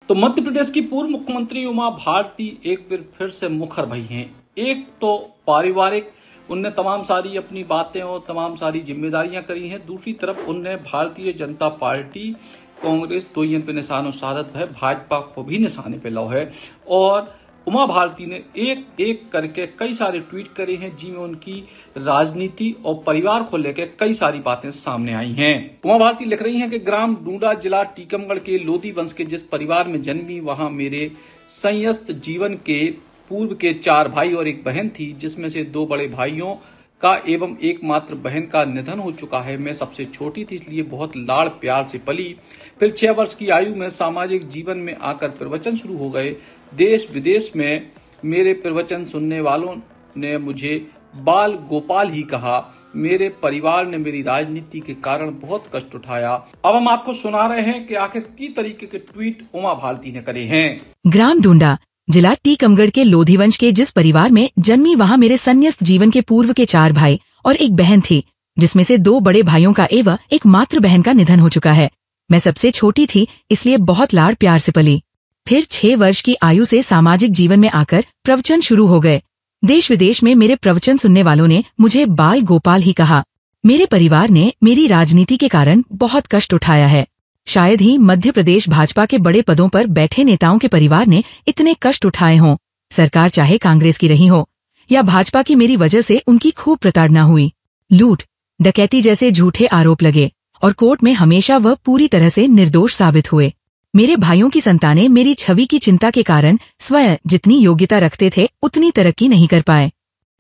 तो मध्य प्रदेश की पूर्व मुख्यमंत्री उमा भारती एक बार फिर से मुखर भई हैं। एक तो पारिवारिक, उनने तमाम सारी अपनी बातें और तमाम सारी जिम्मेदारियां करी हैं। दूसरी तरफ उनने भारतीय जनता पार्टी, कांग्रेस दोयन पे निशानो साधत है, भाजपा को भी निशाने पे लो है। और उमा भारती ने एक एक करके कई सारे ट्वीट करे हैं जिनमें उनकी राजनीति और परिवार को लेकर कई सारी बातें सामने आई हैं। उमा भारती लिख रही हैं कि ग्राम डूंडा, जिला टीकमगढ़ के लोधी वंश के जिस परिवार में जन्मी, वहां मेरे संयस्त जीवन के पूर्व के 4 भाई और एक बहन थी, जिसमें से 2 बड़े भाइयों का एवं एकमात्र बहन का निधन हो चुका है। मैं सबसे छोटी थी, इसलिए बहुत लाड़ प्यार से पली। फिर 6 वर्ष की आयु में सामाजिक जीवन में आकर प्रवचन शुरू हो गए। देश विदेश में मेरे प्रवचन सुनने वालों ने मुझे बाल गोपाल ही कहा। मेरे परिवार ने मेरी राजनीति के कारण बहुत कष्ट उठाया। अब हम आपको सुना रहे हैं कि आखिर की तरीके के ट्वीट उमा भारती ने करे हैं। ग्राम डूंडा, जिला टीकमगढ़ के लोधी वंश के जिस परिवार में जन्मी, वहाँ मेरे संन्यास्त जीवन के पूर्व के 4 भाई और एक बहन थी, जिसमें से 2 बड़े भाइयों का एवं एक मात्र बहन का निधन हो चुका है। मैं सबसे छोटी थी, इसलिए बहुत लाड़ प्यार से पली। फिर 6 वर्ष की आयु से सामाजिक जीवन में आकर प्रवचन शुरू हो गए। देश विदेश में मेरे प्रवचन सुनने वालों ने मुझे बाल गोपाल ही कहा। मेरे परिवार ने मेरी राजनीति के कारण बहुत कष्ट उठाया है। शायद ही मध्य प्रदेश भाजपा के बड़े पदों पर बैठे नेताओं के परिवार ने इतने कष्ट उठाए हों। सरकार चाहे कांग्रेस की रही हो या भाजपा की, मेरी वजह से उनकी खूब प्रताड़ना हुई। लूट, डकैती जैसे झूठे आरोप लगे और कोर्ट में हमेशा वह पूरी तरह से निर्दोष साबित हुए। मेरे भाइयों की संतानें मेरी छवि की चिंता के कारण स्वयं जितनी योग्यता रखते थे उतनी तरक्की नहीं कर पाए।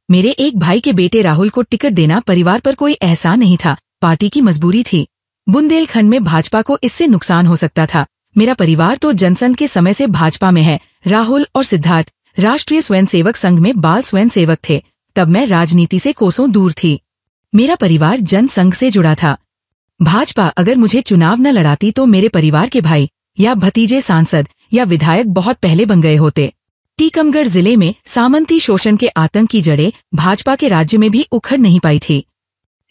मेरे एक भाई के बेटे राहुल को टिकट देना परिवार पर कोई एहसान नहीं था, पार्टी की मजबूरी थी। बुंदेलखंड में भाजपा को इससे नुकसान हो सकता था। मेरा परिवार तो जनसंघ के समय से भाजपा में है। राहुल और सिद्धार्थ राष्ट्रीय स्वयंसेवक संघ में बाल स्वयंसेवक थे, तब मैं राजनीति से कोसों दूर थी। मेरा परिवार जनसंघ से जुड़ा था। भाजपा अगर मुझे चुनाव न लड़ाती तो मेरे परिवार के भाई या भतीजे सांसद या विधायक बहुत पहले बन गए होते। टीकमगढ़ जिले में सामंती शोषण के आतंक की जड़ें भाजपा के राज्य में भी उखड़ नहीं पाई थी।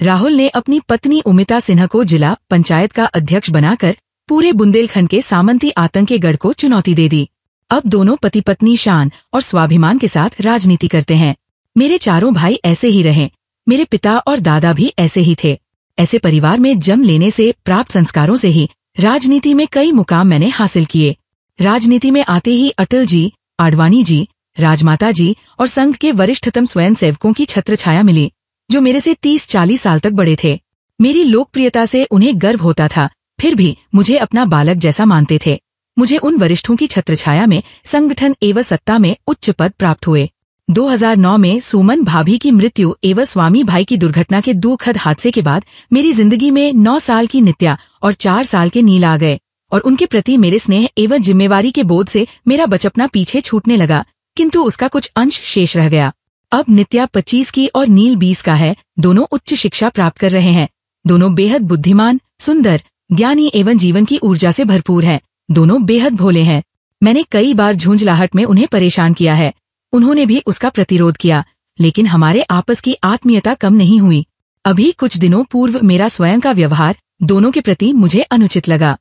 राहुल ने अपनी पत्नी उमिता सिन्हा को जिला पंचायत का अध्यक्ष बनाकर पूरे बुंदेलखंड के सामंती आतंक के गढ़ को चुनौती दे दी। अब दोनों पति पत्नी शान और स्वाभिमान के साथ राजनीति करते हैं। मेरे चारों भाई ऐसे ही रहे। मेरे पिता और दादा भी ऐसे ही थे। ऐसे परिवार में जन्म लेने से प्राप्त संस्कारों से ही राजनीति में कई मुकाम मैंने हासिल किए। राजनीति में आते ही अटल जी, आडवाणी जी, राजमाता जी और संघ के वरिष्ठतम स्वयंसेवकों की छत्रछाया मिली, जो मेरे से 30-40 साल तक बड़े थे। मेरी लोकप्रियता से उन्हें गर्व होता था, फिर भी मुझे अपना बालक जैसा मानते थे। मुझे उन वरिष्ठों की छत्रछाया में संगठन एवं सत्ता में उच्च पद प्राप्त हुए। 2009 में सुमन भाभी की मृत्यु एवं स्वामी भाई की दुर्घटना के दुखद हादसे के बाद मेरी जिंदगी में 9 साल की नित्या और 4 साल के नील आ गए और उनके प्रति मेरे स्नेह एवं जिम्मेवारी के बोझ से मेरा बचपना पीछे छूटने लगा, किंतु उसका कुछ अंश शेष रह गया। अब नित्या 25 की और नील 20 का है। दोनों उच्च शिक्षा प्राप्त कर रहे हैं। दोनों बेहद बुद्धिमान, सुंदर, ज्ञानी एवं जीवन की ऊर्जा से भरपूर हैं। दोनों बेहद भोले हैं। मैंने कई बार झुंझलाहट में उन्हें परेशान किया है। उन्होंने भी उसका प्रतिरोध किया, लेकिन हमारे आपस की आत्मीयता कम नहीं हुई। अभी कुछ दिनों पूर्व मेरा स्वयं का व्यवहार दोनों के प्रति मुझे अनुचित लगा।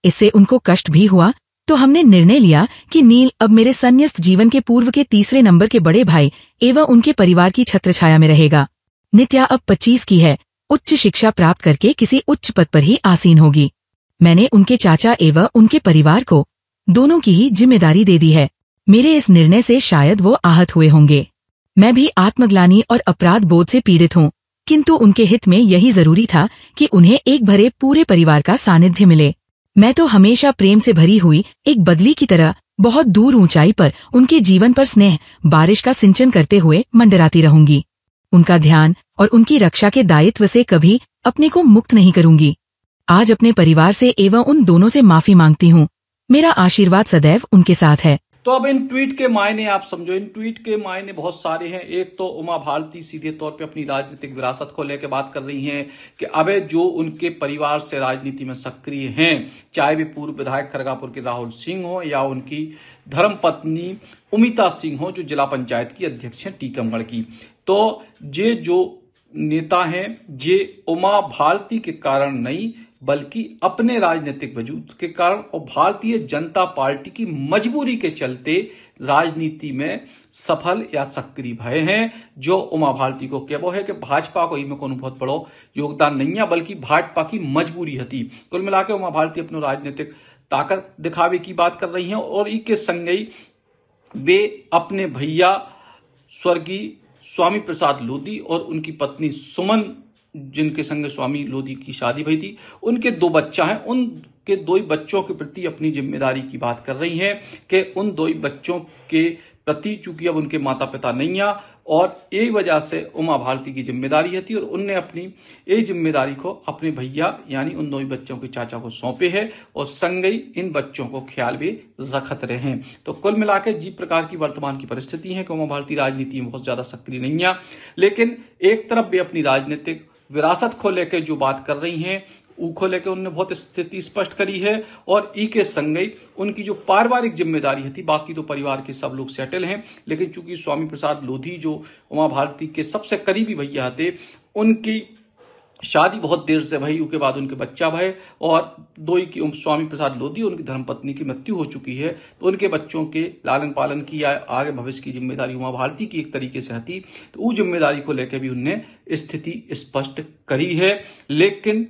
इससे उनको कष्ट भी हुआ, तो हमने निर्णय लिया कि नील अब मेरे संन्यास्त जीवन के पूर्व के 3रे नंबर के बड़े भाई एवं उनके परिवार की छत्रछाया में रहेगा। नित्या अब 25 की है, उच्च शिक्षा प्राप्त करके किसी उच्च पद पर ही आसीन होगी। मैंने उनके चाचा एवं उनके परिवार को दोनों की ही जिम्मेदारी दे दी है। मेरे इस निर्णय से शायद वो आहत हुए होंगे। मैं भी आत्मग्लानि और अपराध बोध से पीड़ित हूँ, किंतु उनके हित में यही जरूरी था कि उन्हें एक भरे पूरे परिवार का सानिध्य मिले। मैं तो हमेशा प्रेम से भरी हुई एक बदली की तरह बहुत दूर ऊंचाई पर उनके जीवन पर स्नेह बारिश का सिंचन करते हुए मंडराती रहूंगी। उनका ध्यान और उनकी रक्षा के दायित्व से कभी अपने को मुक्त नहीं करूंगी। आज अपने परिवार से एवं उन दोनों से माफी मांगती हूँ। मेरा आशीर्वाद सदैव उनके साथ है। तो अब इन ट्वीट के मायने आप समझो। इन ट्वीट के मायने बहुत सारे हैं। एक तो उमा भारती सीधे तौर पे अपनी राजनीतिक विरासत को लेकर बात कर रही हैं कि अब जो उनके परिवार से राजनीति में सक्रिय हैं, चाहे वे पूर्व विधायक खरगापुर के राहुल सिंह हो या उनकी धर्मपत्नी उमिता सिंह हो, जो जिला पंचायत की अध्यक्ष हैं टीकमगढ़ की, तो ये जो नेता हैं ये उमा भारती के कारण नहीं बल्कि अपने राजनीतिक वजूद के कारण और भारतीय जनता पार्टी की मजबूरी के चलते राजनीति में सफल या सक्रिय भय हैं। जो उमा भारती को कहबो है कि भाजपा को इनमें कोनो बहुत बड़ो योगदान नहीं है, बल्कि भाजपा की मजबूरी हती। कुल मिलाकर उमा भारती अपनो राजनीतिक ताकत दिखावे की बात कर रही हैं और इसके संग ही वे अपने भैया स्वर्गीय स्वामी प्रसाद लोधी और उनकी पत्नी सुमन, जिनके संग स्वामी लोधी की शादी हुई थी, उनके 2 बच्चा हैं, उनके 2 बच्चों के प्रति अपनी जिम्मेदारी की बात कर रही हैं कि उन 2 बच्चों के प्रति चूंकि अब उनके माता पिता नहीं है और यही वजह से उमा भारती की जिम्मेदारी थी और उनने अपनी ये जिम्मेदारी को अपने भैया यानी उन 2 बच्चों के चाचा को सौंपे है और संग ही इन बच्चों को ख्याल भी रखत रहे हैं। तो कुल मिलाकर जी प्रकार की वर्तमान की परिस्थिति है कि उमा भारती राजनीति में बहुत ज्यादा सक्रिय नहीं है, लेकिन एक तरफ वे अपनी राजनीतिक विरासत को लेकर जो बात कर रही हैं को लेकर उन्होंने बहुत स्थिति स्पष्ट करी है और ई के संग ही उनकी जो पारिवारिक जिम्मेदारी थी, बाकी तो परिवार के सब लोग सेटल हैं, लेकिन चूंकि स्वामी प्रसाद लोधी जो उमा भारती के सबसे करीबी भैया थे, उनकी शादी बहुत देर से भई, उसके बाद उनके बच्चा भय और 2 की स्वामी प्रसाद लोधी उनकी धर्मपत्नी की मृत्यु हो चुकी है, तो उनके बच्चों के लालन पालन की या आगे भविष्य की जिम्मेदारी उमा भारती की एक तरीके से थी। तो उस जिम्मेदारी को लेकर भी उनने स्थिति स्पष्ट करी है, लेकिन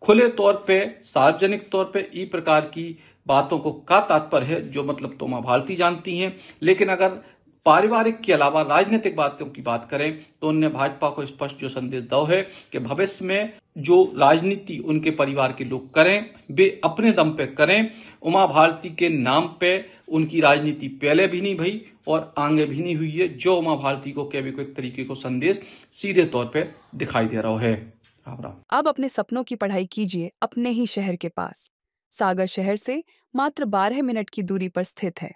खुले तौर पे सार्वजनिक तौर पे ई प्रकार की बातों को का तात्पर्य है जो मतलब तो उमा भारती जानती हैं, लेकिन अगर पारिवारिक के अलावा राजनीतिक बातों की बात करें तो उनने भाजपा को स्पष्ट जो संदेश दो है कि भविष्य में जो राजनीति उनके परिवार के लोग करें वे अपने दम पे करें। उमा भारती के नाम पे उनकी राजनीति पहले भी नहीं भई और आगे भी नहीं हुई है, जो उमा भारती को केवल को एक तरीके को संदेश सीधे तौर पे दिखाई दे रहा है। अब अपने सपनों की पढ़ाई कीजिए अपने ही शहर के पास। सागर शहर से मात्र 12 मिनट की दूरी पर स्थित है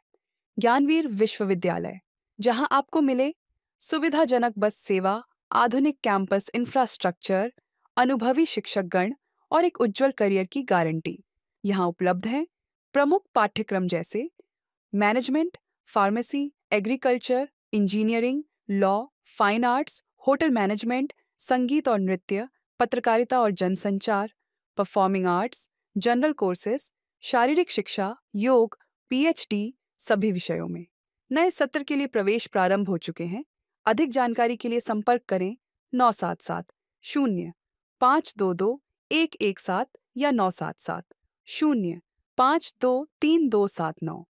ज्ञानवीर विश्वविद्यालय, जहां आपको मिले सुविधाजनक बस सेवा, आधुनिक कैंपस इंफ्रास्ट्रक्चर, अनुभवी शिक्षकगण और एक उज्जवल करियर की गारंटी। यहां उपलब्ध है प्रमुख पाठ्यक्रम जैसे management, pharmacy, agriculture, engineering, law, fine arts, hotel management, संगीत और नृत्य, पत्रकारिता और जनसंचार, परफॉर्मिंग आर्ट्स, जनरल कोर्सेज, शारीरिक शिक्षा, योग, पीएचडी सभी विषयों में। नए सत्र के लिए प्रवेश प्रारंभ हो चुके हैं। अधिक जानकारी के लिए संपर्क करें 977 0 522 117 या 977 0 523 279।